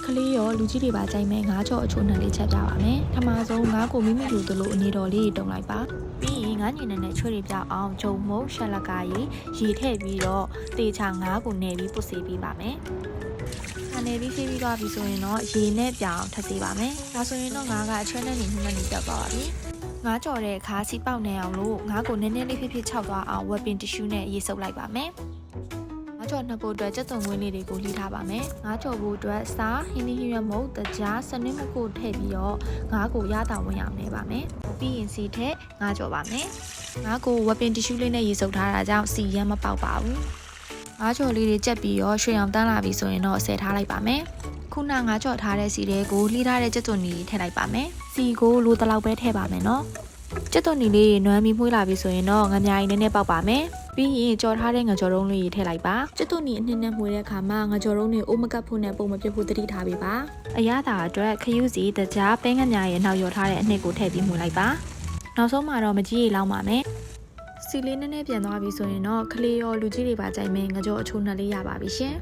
ကလေးရောလူကြီးတွေပါကြိုက်မဲ့ငါးကြော်အချိုနဲ့လေးချက်ပြပါမယ်။ထမဆုံးငါးကိုမိမိလိုသလိုအနေတော်လေးတုံလိုက်ပါ။ပြီးရင်ငါးညင်နဲ့ချွေးတွေပြအောင်ဂျုံမုတ်ရှက်လက်ကားရေထည့်ပြီးတော့တေချာငါးကိုနယ်ပြီးပုတ်စေးပေးပါမယ်။အနေပြီးဆေးပြီးသွားပြီဆိုရင်တော့ရေနဲ့ပြောင်းထပ်စေးပါမယ်။ဒါဆိုရင်တော့ငါးကအချွဲနဲ့နေမှနေတက်သွားပါပြီ။ငါးကြော်တဲ့အခါစီပေါက်နေအောင်လို့ငါးကိုနည်းနည်းလေးဖြစ်ချောက်သွားအောင်ဝက်ပင်တီရှူးနဲ့ရေစုပ်လိုက်ပါမယ်။ငါးကြော်နှစ်ပုတ်အတွက်ကြက်သွန်ငွေလေးတွေကိုလှီးထားပါမယ်။ငါးကြော်ဖို့အတွက်စားဟင်းသီးဟင်းရွက်မုတ်တကြားစနစ်မကိုထည့်ပြီးတော့ငါးကိုရတာဝင်အောင်နေပါမယ်။ပြီးရင်စီထည့်ငါးကြော်ပါမယ်။ငါးကိုဝက်ပင်တီရှူးလေးနဲ့ရေစုပ်ထားတာကြောင့်စီရမ်းမပေါက်ပါဘူး။ငါးကြော်လေးတွေကြက်ပြီးတော့ရွှေအောင်တန်းလာပြီဆိုရင်တော့ဆယ်ထားလိုက်ပါမယ်။ခုနငါးကြော်ထားတဲ့စီတွေကိုလှီးထားတဲ့ကြက်သွန်နီထည့်လိုက်ပါမယ်။စီကိုလိုတလောက်ပဲထည့်ပါမယ်နော်။ကြက်သွန်နီလေးနွမ်းပြီးမှုလာပြီဆိုရင်တော့ငါးများကြီးနည်းနည်းပေါက်ပါမယ်။ပြီးရင်ကြော်ထားတဲ့ငါးကြော်တုံးလေးထည့်လိုက်ပါကြက်သွန်နီအနှစ်နဲ့မှုတဲ့အခါမှာငါးကြော်တုံးတွေအိုးမကပ်ဖို့နဲ့ပုံမပြတ်ဖို့သတိထားပေးပါအရသာအတွက်ခရူးစီတကြားပဲငါးများရဲ့နောက်ရောထားတဲ့အနှစ်ကိုထည့်ပြီးမှုလိုက်ပါနောက်ဆုံးမှာတော့မကြီးရေလောင်းပါမယ်စီလေးနည်းနည်းပြန်သွားပြီဆိုရင်တော့ကလေးရောလူကြီးတွေပါကြိုက်မယ်ငါးကြော်အချိုးနှစ်လေးရပါပြီရှင်